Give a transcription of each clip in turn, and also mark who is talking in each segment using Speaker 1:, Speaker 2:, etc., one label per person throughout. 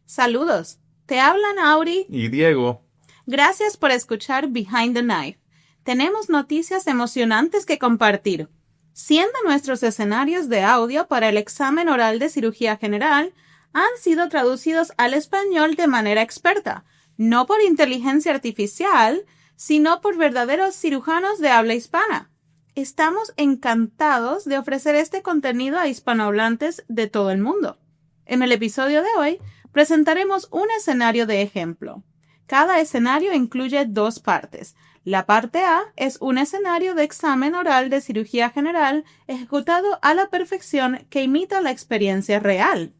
Speaker 1: Saludos, te hablan Auri
Speaker 2: y Diego.
Speaker 1: Gracias por escuchar Behind the Knife. Tenemos noticias emocionantes que compartir. Siendo nuestros escenarios de audio para el examen oral de cirugía general han sido traducidos al español de manera experta, no por inteligencia artificial, sino por verdaderos cirujanos de habla hispana. Estamos encantados de ofrecer este contenido a hispanohablantes de todo el mundo. En el episodio de hoy presentaremos un escenario de ejemplo. Cada escenario incluye dos partes. La parte A es un escenario de examen oral de cirugía general ejecutado a la perfección que imita la experiencia real.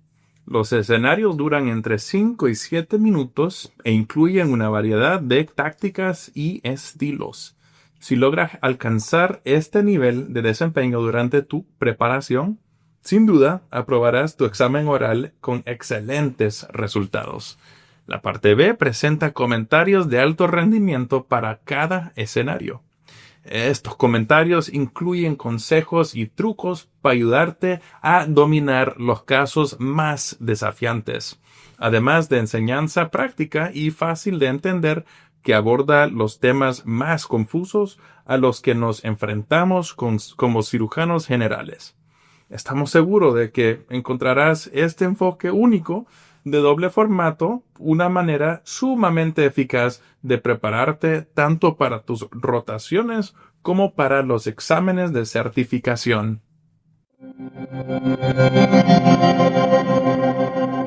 Speaker 2: Los escenarios duran entre 5 y 7 minutos e incluyen una variedad de tácticas y estilos. Si logras alcanzar este nivel de desempeño durante tu preparación, sin duda aprobarás tu examen oral con excelentes resultados. La parte B presenta comentarios de alto rendimiento para cada escenario. Estos comentarios incluyen consejos y trucos para ayudarte a dominar los casos más desafiantes, además de enseñanza práctica y fácil de entender que aborda los temas más confusos a los que nos enfrentamos como cirujanos generales. Estamos seguros de que encontrarás este enfoque único de doble formato, una manera sumamente eficaz de prepararte tanto para tus rotaciones como para los exámenes de certificación.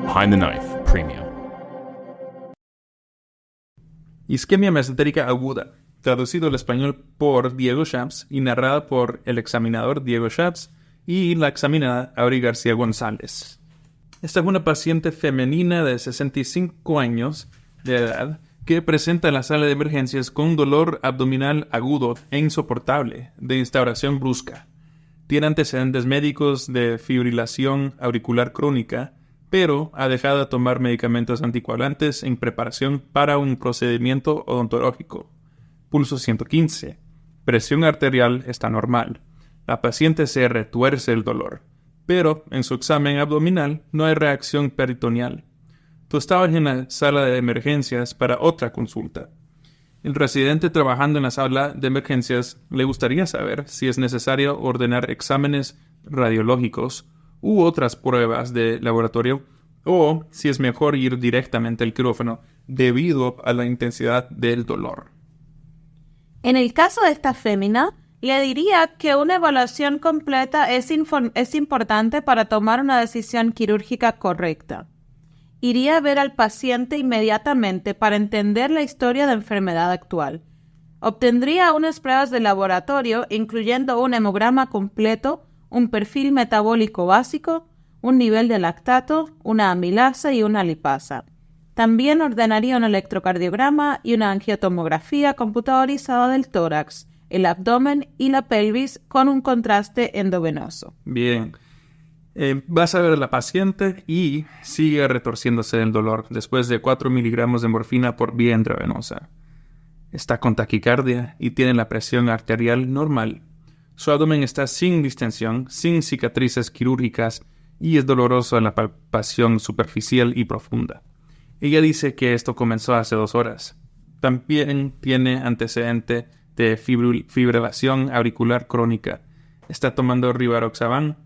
Speaker 3: Behind the Knife Premium.
Speaker 4: Isquemia mesentérica aguda, traducido al español por Diego Schatz y narrada por el examinador Diego Schatz y la examinada Auri García González. Esta es una paciente femenina de 65 años de edad que presenta en la sala de emergencias con dolor abdominal agudo e insoportable de instauración brusca. Tiene antecedentes médicos de fibrilación auricular crónica, pero ha dejado de tomar medicamentos anticoagulantes en preparación para un procedimiento odontológico. Pulso 115. Presión arterial está normal. La paciente se retuerce el dolor, pero en su examen abdominal no hay reacción peritoneal. Tú estabas en la sala de emergencias para otra consulta. El residente trabajando en la sala de emergencias le gustaría saber si es necesario ordenar exámenes radiológicos u otras pruebas de laboratorio o si es mejor ir directamente al quirófano debido a la intensidad del dolor.
Speaker 1: En el caso de esta fémina, le diría que una evaluación completa es importante para tomar una decisión quirúrgica correcta. Iría a ver al paciente inmediatamente para entender la historia de enfermedad actual. Obtendría unas pruebas de laboratorio, incluyendo un hemograma completo, un perfil metabólico básico, un nivel de lactato, una amilasa y una lipasa. También ordenaría un electrocardiograma y una angiotomografía computadorizada del tórax, el abdomen y la pelvis con un contraste endovenoso.
Speaker 4: Bien. Vas a ver a la paciente y sigue retorciéndose del dolor después de 4 miligramos de morfina por vía intravenosa. Está con taquicardia y tiene la presión arterial normal. Su abdomen está sin distensión, sin cicatrices quirúrgicas y es doloroso en la palpación superficial y profunda. Ella dice que esto comenzó hace 2 horas. También tiene antecedente de fibrilación auricular crónica. Está tomando Rivaroxaban,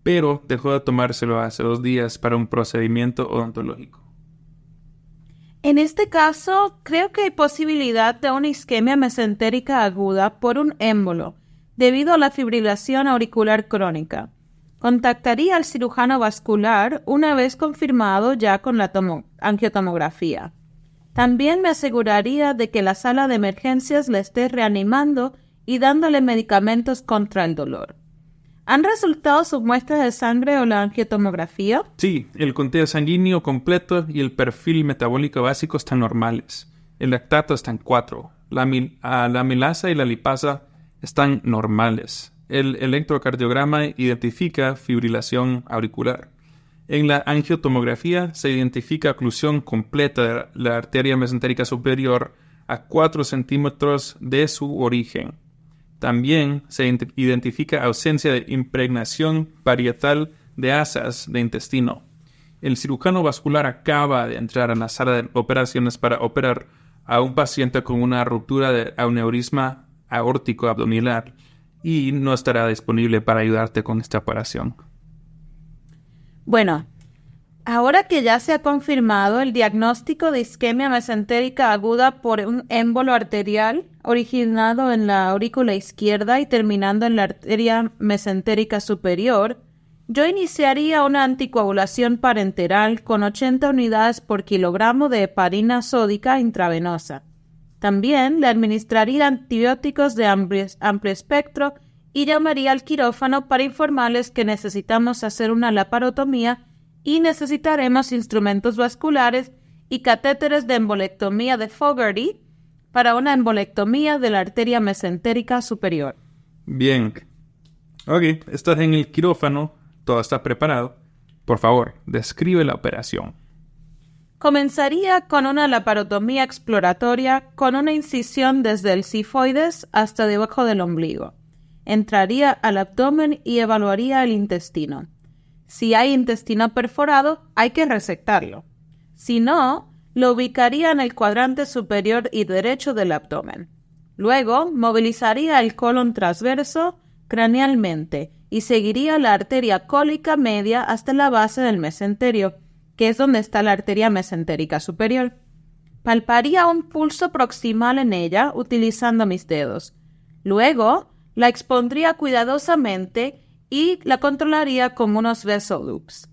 Speaker 4: pero dejó de tomárselo hace 2 días para un procedimiento odontológico.
Speaker 1: En este caso, creo que hay posibilidad de una isquemia mesentérica aguda por un émbolo, debido a la fibrilación auricular crónica. Contactaría al cirujano vascular una vez confirmado ya con la angiotomografía. También me aseguraría de que la sala de emergencias la esté reanimando y dándole medicamentos contra el dolor. ¿Han resultado sus muestras de sangre o la angiotomografía?
Speaker 4: Sí, el conteo sanguíneo completo y el perfil metabólico básico están normales. El lactato está en 4. La amilasa y la lipasa están normales. El electrocardiograma identifica fibrilación auricular. En la angiotomografía se identifica oclusión completa de la arteria mesentérica superior a 4 centímetros de su origen. También se identifica ausencia de impregnación parietal de asas de intestino. el cirujano vascular acaba de entrar a la sala de operaciones para operar a un paciente con una ruptura de aneurisma aórtico abdominal y no estará disponible para ayudarte con esta operación.
Speaker 1: Bueno, ahora que ya se ha confirmado el diagnóstico de isquemia mesentérica aguda por un émbolo arterial originado en la aurícula izquierda y terminando en la arteria mesentérica superior, yo iniciaría una anticoagulación parenteral con 80 unidades por kilogramo de heparina sódica intravenosa. También le administraría antibióticos de amplio espectro y llamaría al quirófano para informarles que necesitamos hacer una laparotomía y necesitaremos instrumentos vasculares y catéteres de embolectomía de Fogarty para una embolectomía de la arteria mesentérica superior.
Speaker 4: Bien. Ok, estás en el quirófano, todo está preparado. Por favor, describe la operación.
Speaker 1: Comenzaría con una laparotomía exploratoria con una incisión desde el sifoides hasta debajo del ombligo. Entraría al abdomen y evaluaría el intestino. Si hay intestino perforado, hay que resectarlo. Si no, lo ubicaría en el cuadrante superior y derecho del abdomen. Luego, movilizaría el colon transverso cranealmente y seguiría la arteria cólica media hasta la base del mesenterio, que es donde está la arteria mesentérica superior. Palparía un pulso proximal en ella utilizando mis dedos. Luego, la expondría cuidadosamente y la controlaría con unos vessel loops.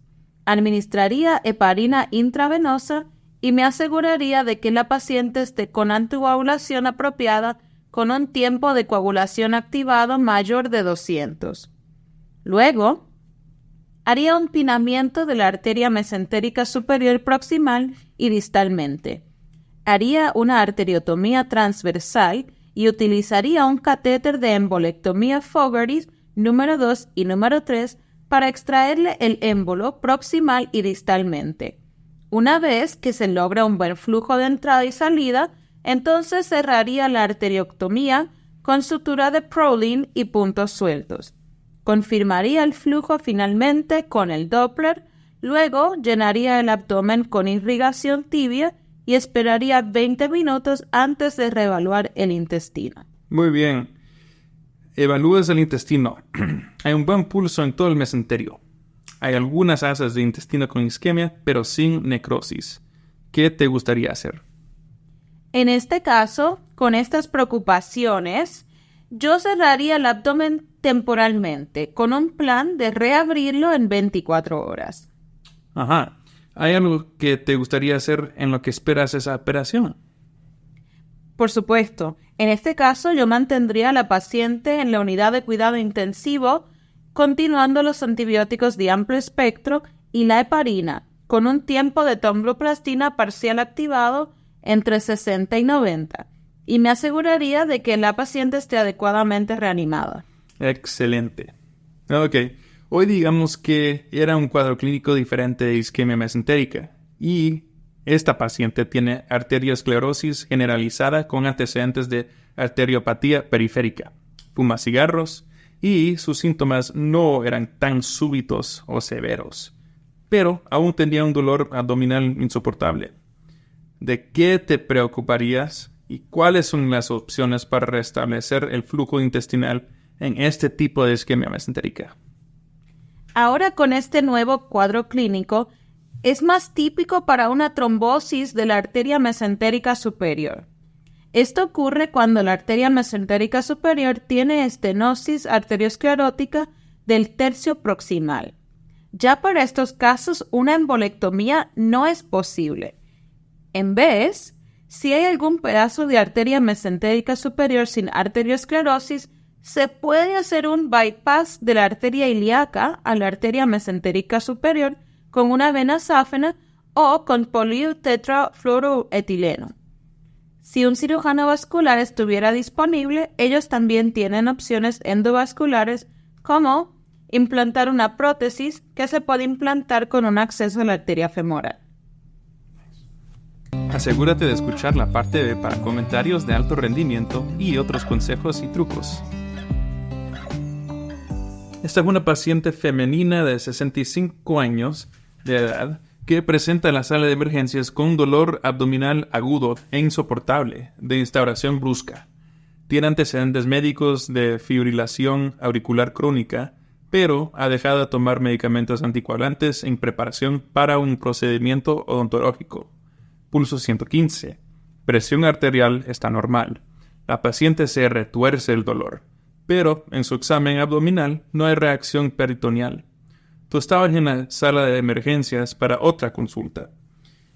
Speaker 1: Administraría heparina intravenosa y me aseguraría de que la paciente esté con anticoagulación apropiada con un tiempo de coagulación activado mayor de 200. Luego, haría un pinamiento de la arteria mesentérica superior proximal y distalmente. Haría una arteriotomía transversal y utilizaría un catéter de embolectomía Fogarty número 2 y número 3 para extraerle el émbolo proximal y distalmente. Una vez que se logra un buen flujo de entrada y salida, entonces cerraría la arterioctomía con sutura de Prolene y puntos sueltos. Confirmaría el flujo finalmente con el Doppler, luego llenaría el abdomen con irrigación tibia y esperaría 20 minutos antes de reevaluar el intestino.
Speaker 4: Muy bien. Evalúes el intestino. Hay un buen pulso en todo el mesenterio. Hay algunas asas de intestino con isquemia, pero sin necrosis. ¿Qué te gustaría hacer?
Speaker 1: En este caso, con estas preocupaciones, yo cerraría el abdomen temporalmente, con un plan de reabrirlo en 24 horas.
Speaker 4: Ajá. ¿Hay algo que te gustaría hacer en lo que esperas esa operación?
Speaker 1: Por supuesto, en este caso yo mantendría a la paciente en la unidad de cuidado intensivo, continuando los antibióticos de amplio espectro y la heparina, con un tiempo de tombroplastina parcial activado entre 60 y 90, y me aseguraría de que la paciente esté adecuadamente reanimada.
Speaker 4: Excelente. Ok. Hoy digamos que era un cuadro clínico diferente de isquemia mesentérica y esta paciente tiene arteriosclerosis generalizada con antecedentes de arteriopatía periférica, fuma cigarros y sus síntomas no eran tan súbitos o severos, pero aún tenía un dolor abdominal insoportable. ¿De qué te preocuparías y cuáles son las opciones para restablecer el flujo intestinal en este tipo de isquemia mesentérica?
Speaker 1: Ahora con este nuevo cuadro clínico, es más típico para una trombosis de la arteria mesentérica superior. Esto ocurre cuando la arteria mesentérica superior tiene estenosis arteriosclerótica del tercio proximal. Ya para estos casos, una embolectomía no es posible. En vez, si hay algún pedazo de arteria mesentérica superior sin arteriosclerosis, se puede hacer un bypass de la arteria ilíaca a la arteria mesentérica superior con una vena sáfena o con poliotetrafluoroetileno. Si un cirujano vascular estuviera disponible, ellos también tienen opciones endovasculares como implantar una prótesis que se puede implantar con un acceso a la arteria femoral.
Speaker 4: Asegúrate de escuchar la parte B para comentarios de alto rendimiento y otros consejos y trucos. Esta es una paciente femenina de 65 años de edad que presenta en la sala de emergencias con dolor abdominal agudo e insoportable de instauración brusca. Tiene antecedentes médicos de fibrilación auricular crónica, pero ha dejado de tomar medicamentos anticoagulantes en preparación para un procedimiento odontológico. Pulso 115. Presión arterial está normal. La paciente se retuerce el dolor, pero en su examen abdominal no hay reacción peritoneal. Tú estabas en la sala de emergencias para otra consulta.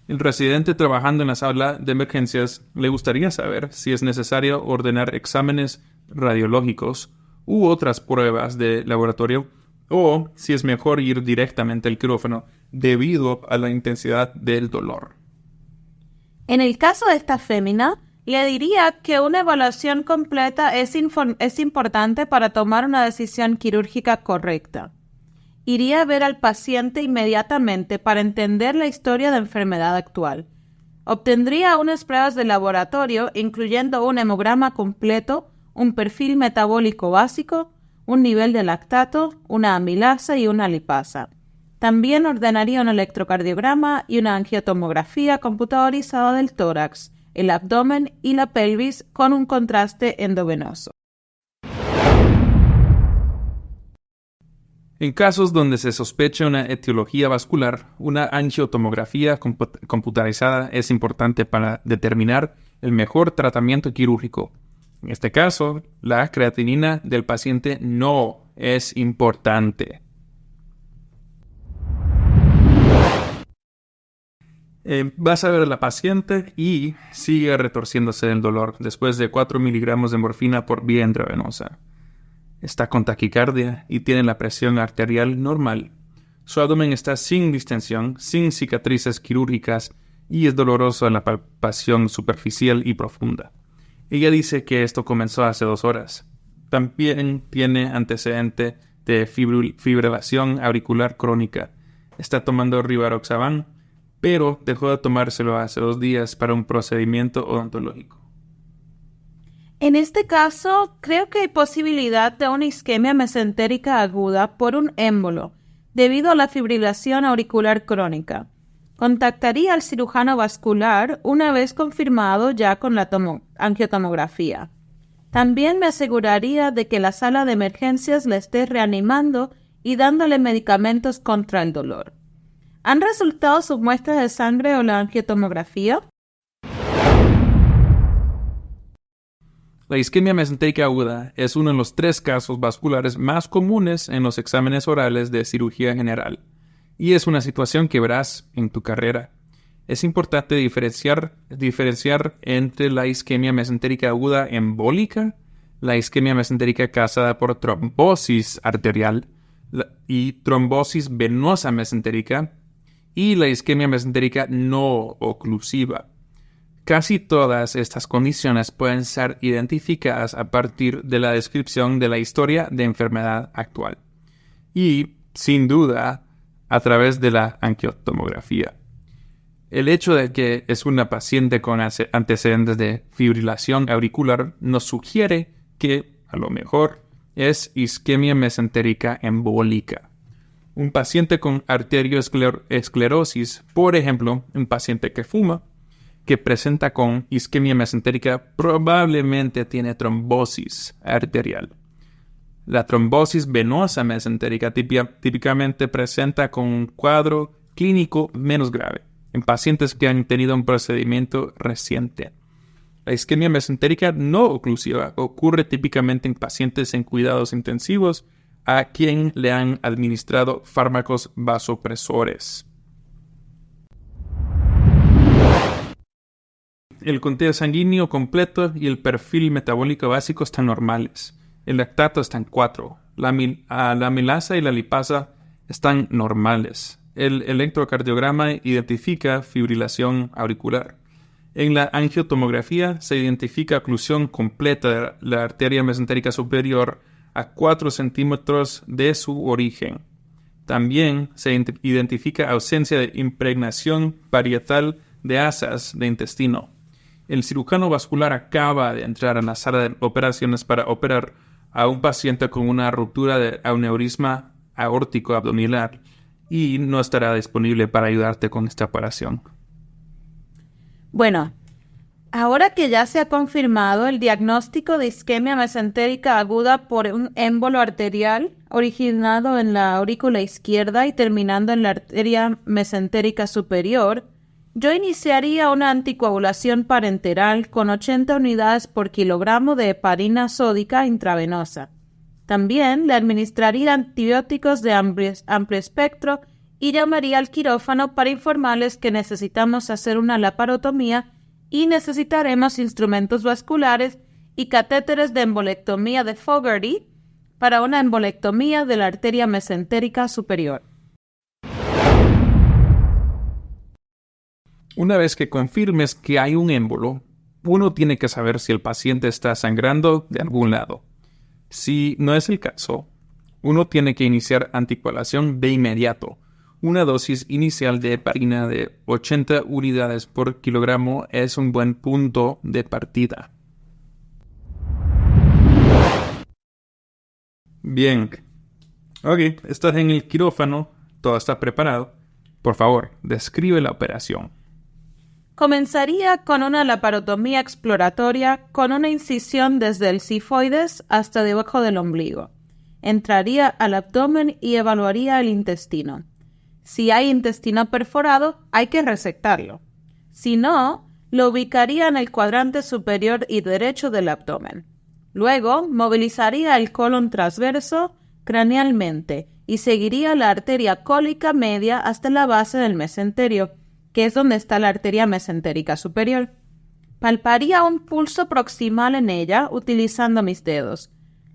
Speaker 4: El residente trabajando en la sala de emergencias le gustaría saber si es necesario ordenar exámenes radiológicos u otras pruebas de laboratorio o si es mejor ir directamente al quirófano debido a la intensidad del dolor.
Speaker 1: En el caso de esta fémina, le diría que una evaluación completa es importante para tomar una decisión quirúrgica correcta. Iría a ver al paciente inmediatamente para entender la historia de enfermedad actual. Obtendría unas pruebas de laboratorio, incluyendo un hemograma completo, un perfil metabólico básico, un nivel de lactato, una amilasa y una lipasa. También ordenaría un electrocardiograma y una angiotomografía computadorizada del tórax, el abdomen y la pelvis con un contraste endovenoso.
Speaker 4: En casos donde se sospecha una etiología vascular, una angiotomografía computarizada es importante para determinar el mejor tratamiento quirúrgico. En este caso, la creatinina del paciente no es importante. Vas a ver a la paciente y sigue retorciéndose del dolor después de 4 miligramos de morfina por vía intravenosa. Está con taquicardia y tiene la presión arterial normal. Su abdomen está sin distensión, sin cicatrices quirúrgicas y es doloroso en la palpación superficial y profunda. Ella dice que esto comenzó hace 2 horas. También tiene antecedente de fibrilación auricular crónica. Está tomando Rivaroxaban, pero dejó de tomárselo hace 2 días para un procedimiento odontológico.
Speaker 1: En este caso, creo que hay posibilidad de una isquemia mesentérica aguda por un émbolo, debido a la fibrilación auricular crónica. Contactaría al cirujano vascular una vez confirmado ya con la angiotomografía. También me aseguraría de que la sala de emergencias la esté reanimando y dándole medicamentos contra el dolor. ¿Han resultado sus muestras de sangre o la angiotomografía?
Speaker 4: La isquemia mesentérica aguda es uno de los 3 casos vasculares más comunes en los exámenes orales de cirugía general, y es una situación que verás en tu carrera. Es importante diferenciar entre la isquemia mesentérica aguda embólica, la isquemia mesentérica causada por trombosis arterial y trombosis venosa mesentérica, y la isquemia mesentérica no oclusiva. Casi todas estas condiciones pueden ser identificadas a partir de la descripción de la historia de enfermedad actual y, sin duda, a través de la angiotomografía. El hecho de que es una paciente con antecedentes de fibrilación auricular nos sugiere que, a lo mejor, es isquemia mesentérica embólica. Un paciente con arterioesclerosis, por ejemplo, un paciente que fuma, que presenta con isquemia mesentérica probablemente tiene trombosis arterial. La trombosis venosa mesentérica típicamente presenta con un cuadro clínico menos grave en pacientes que han tenido un procedimiento reciente. La isquemia mesentérica no oclusiva ocurre típicamente en pacientes en cuidados intensivos a quien le han administrado fármacos vasopresores. El conteo sanguíneo completo y el perfil metabólico básico están normales. El lactato está en 4. La amilasa y la lipasa están normales. El electrocardiograma identifica fibrilación auricular. En la angiotomografía se identifica oclusión completa de la arteria mesentérica superior a 4 centímetros de su origen. También se identifica ausencia de impregnación parietal de asas de intestino. El cirujano vascular acaba de entrar a la sala de operaciones para operar a un paciente con una ruptura de aneurisma aórtico abdominal y no estará disponible para ayudarte con esta operación.
Speaker 1: Bueno, ahora que ya se ha confirmado el diagnóstico de isquemia mesentérica aguda por un émbolo arterial originado en la aurícula izquierda y terminando en la arteria mesentérica superior, yo iniciaría una anticoagulación parenteral con 80 unidades por kilogramo de heparina sódica intravenosa. También le administraría antibióticos de amplio espectro y llamaría al quirófano para informarles que necesitamos hacer una laparotomía y necesitaremos instrumentos vasculares y catéteres de embolectomía de Fogarty para una embolectomía de la arteria mesentérica superior.
Speaker 4: Una vez que confirmes que hay un émbolo, uno tiene que saber si el paciente está sangrando de algún lado. Si no es el caso, uno tiene que iniciar anticoagulación de inmediato. Una dosis inicial de heparina de 80 unidades por kilogramo es un buen punto de partida. Bien. Ok, estás en el quirófano, todo está preparado. Por favor, describe la operación.
Speaker 1: Comenzaría con una laparotomía exploratoria con una incisión desde el sifoides hasta debajo del ombligo. Entraría al abdomen y evaluaría el intestino. Si hay intestino perforado, hay que resectarlo. Si no, lo ubicaría en el cuadrante superior y derecho del abdomen. Luego, movilizaría el colon transverso cranealmente y seguiría la arteria cólica media hasta la base del mesenterio, que es donde está la arteria mesentérica superior. Palparía un pulso proximal en ella utilizando mis dedos.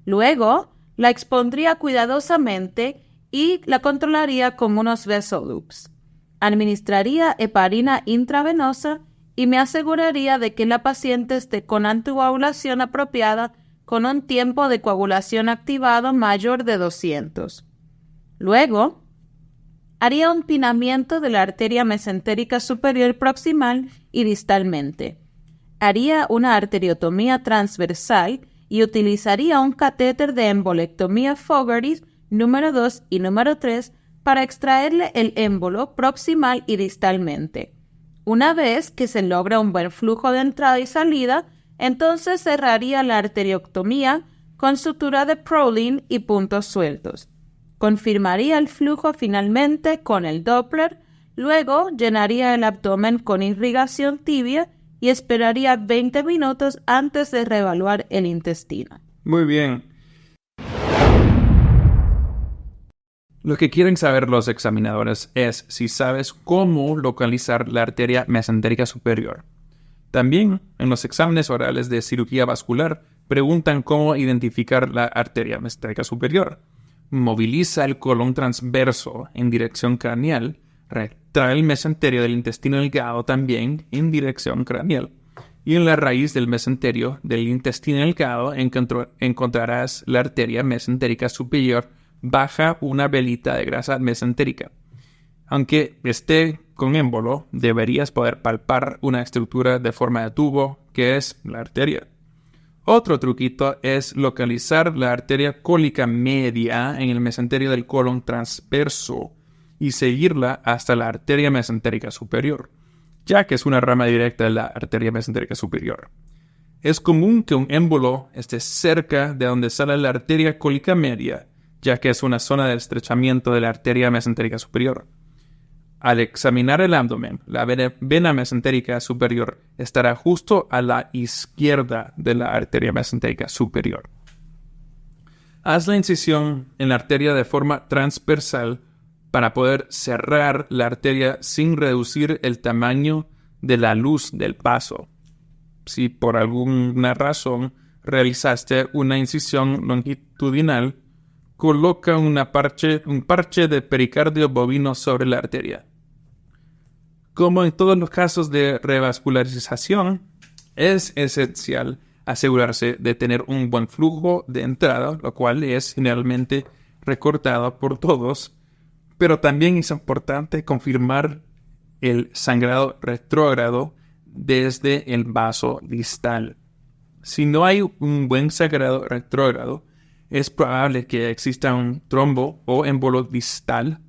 Speaker 1: Luego, la expondría cuidadosamente y la controlaría con unos Vessel-Loops. Administraría heparina intravenosa y me aseguraría de que la paciente esté con anticoagulación apropiada con un tiempo de coagulación activado mayor de 200. Luego, haría un pinamiento de la arteria mesentérica superior proximal y distalmente. Haría una arteriotomía transversal y utilizaría un catéter de embolectomía Fogarty número 2 y número 3 para extraerle el émbolo proximal y distalmente. Una vez que se logra un buen flujo de entrada y salida, entonces cerraría la arterioctomía con sutura de Prolene y puntos sueltos. Confirmaría el flujo finalmente con el Doppler, luego llenaría el abdomen con irrigación tibia y esperaría 20 minutos antes de reevaluar el intestino.
Speaker 4: Muy bien. Lo que quieren saber los examinadores es si sabes cómo localizar la arteria mesentérica superior. También, en los exámenes orales de cirugía vascular, preguntan cómo identificar la arteria mesentérica superior. Moviliza el colon transverso en dirección craneal, retrae el mesenterio del intestino delgado también en dirección craneal. Y en la raíz del mesenterio del intestino delgado encontrarás la arteria mesentérica superior baja una velita de grasa mesentérica. Aunque esté con émbolo, deberías poder palpar una estructura de forma de tubo, que es la arteria. Otro truquito es localizar la arteria cólica media en el mesenterio del colon transverso y seguirla hasta la arteria mesentérica superior, ya que es una rama directa de la arteria mesentérica superior. Es común que un émbolo esté cerca de donde sale la arteria cólica media, ya que es una zona de estrechamiento de la arteria mesentérica superior. Al examinar el abdomen, la vena mesentérica superior estará justo a la izquierda de la arteria mesentérica superior. Haz la incisión en la arteria de forma transversal para poder cerrar la arteria sin reducir el tamaño de la luz del paso. Si por alguna razón realizaste una incisión longitudinal, coloca un parche de pericardio bovino sobre la arteria. Como en todos los casos de revascularización, es esencial asegurarse de tener un buen flujo de entrada, lo cual es generalmente recortado por todos, pero también es importante confirmar el sangrado retrógrado desde el vaso distal. Si no hay un buen sangrado retrógrado, es probable que exista un trombo o émbolo distal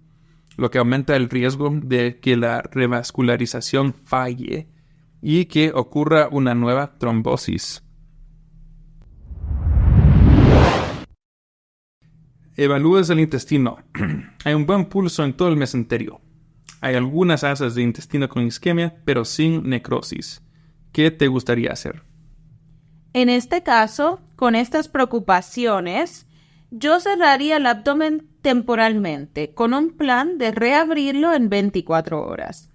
Speaker 4: lo que aumenta el riesgo de que la revascularización falle y que ocurra una nueva trombosis. Evalúes el intestino. Hay un buen pulso en todo el mesenterio. Hay algunas asas de intestino con isquemia, pero sin necrosis. ¿Qué te gustaría hacer?
Speaker 1: En este caso, con estas preocupaciones, yo cerraría el abdomen temporalmente con un plan de reabrirlo en 24 horas.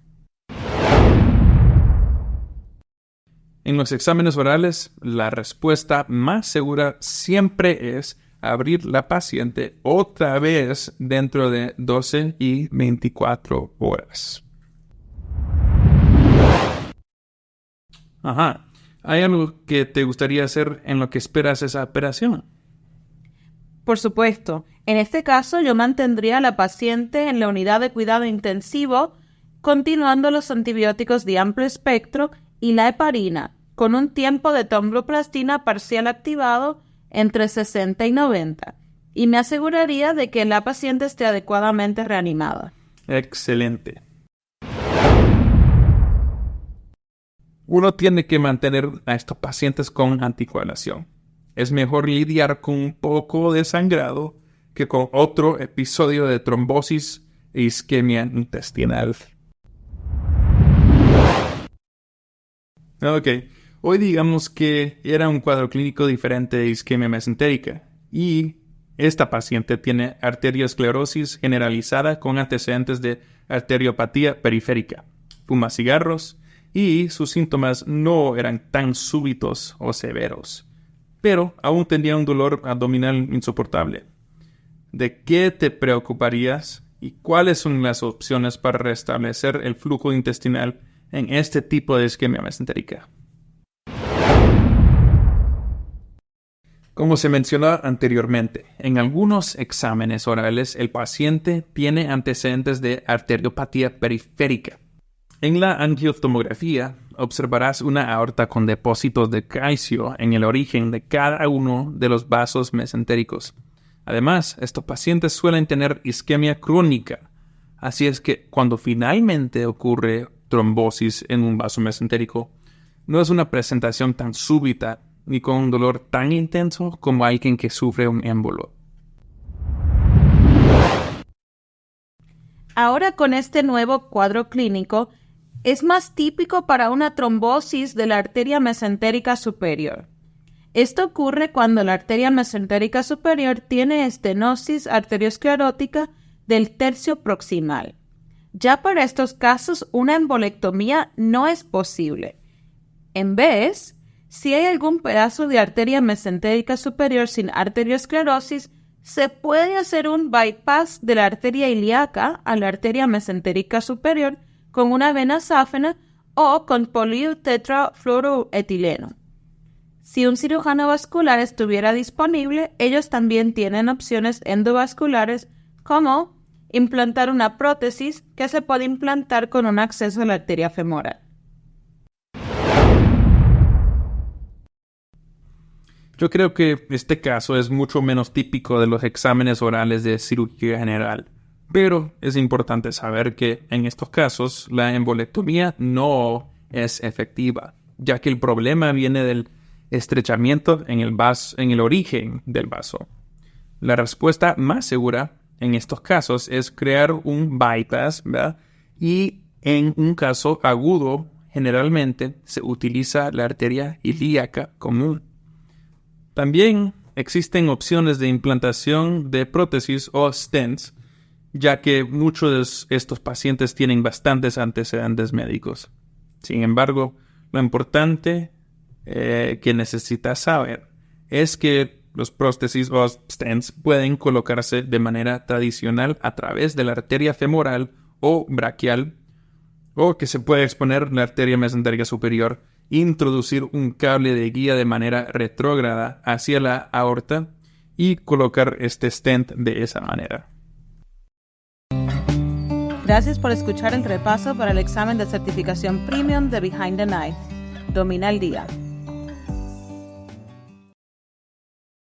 Speaker 4: En los exámenes orales, la respuesta más segura siempre es abrir la paciente otra vez dentro de 12 y 24 horas. Ajá. ¿Hay algo que te gustaría hacer en lo que esperas esa operación?
Speaker 1: Por supuesto, en este caso yo mantendría a la paciente en la unidad de cuidado intensivo, continuando los antibióticos de amplio espectro y la heparina, con un tiempo de tombroplastina parcial activado entre 60 y 90, y me aseguraría de que la paciente esté adecuadamente reanimada.
Speaker 4: Excelente. Uno tiene que mantener a estos pacientes con anticoagulación. Es mejor lidiar con un poco de sangrado que con otro episodio de trombosis e isquemia intestinal. Ok, hoy digamos que era un cuadro clínico diferente de isquemia mesentérica y esta paciente tiene arteriosclerosis generalizada con antecedentes de arteriopatía periférica, fuma cigarros y sus síntomas no eran tan súbitos o severos, pero aún tenía un dolor abdominal insoportable. ¿De qué te preocuparías y cuáles son las opciones para restablecer el flujo intestinal en este tipo de isquemia mesentérica? Como se mencionó anteriormente, en algunos exámenes orales el paciente tiene antecedentes de arteriopatía periférica. En la angiotomografía observarás una aorta con depósitos de calcio en el origen de cada uno de los vasos mesentéricos. Además, estos pacientes suelen tener isquemia crónica, así es que cuando finalmente ocurre trombosis en un vaso mesentérico, no es una presentación tan súbita ni con un dolor tan intenso como alguien que sufre un émbolo.
Speaker 1: Ahora con este nuevo cuadro clínico, es más típico para una trombosis de la arteria mesentérica superior. Esto ocurre cuando la arteria mesentérica superior tiene estenosis arteriosclerótica del tercio proximal. Ya para estos casos, una embolectomía no es posible. En vez, si hay algún pedazo de arteria mesentérica superior sin arteriosclerosis, se puede hacer un bypass de la arteria ilíaca a la arteria mesentérica superior con una vena sáfena o con poliotetrafluoroetileno. Si un cirujano vascular estuviera disponible, ellos también tienen opciones endovasculares como implantar una prótesis que se puede implantar con un acceso a la arteria femoral.
Speaker 4: Yo creo que este caso es mucho menos típico de los exámenes orales de cirugía general, pero es importante saber que en estos casos la embolectomía no es efectiva, ya que el problema viene del estrechamiento en el origen del vaso. La respuesta más segura en estos casos es crear un bypass, ¿verdad? Y en un caso agudo, generalmente se utiliza la arteria ilíaca común. También existen opciones de implantación de prótesis o stents, ya que muchos de estos pacientes tienen bastantes antecedentes médicos. Sin embargo, lo importante que necesitas saber es que los prótesis o stents pueden colocarse de manera tradicional a través de la arteria femoral o braquial, o que se puede exponer la arteria mesentérica superior, introducir un cable de guía de manera retrógrada hacia la aorta y colocar este stent de esa manera.
Speaker 1: Gracias por escuchar el repaso para el examen de certificación Premium de Behind the Knife. Domina el día.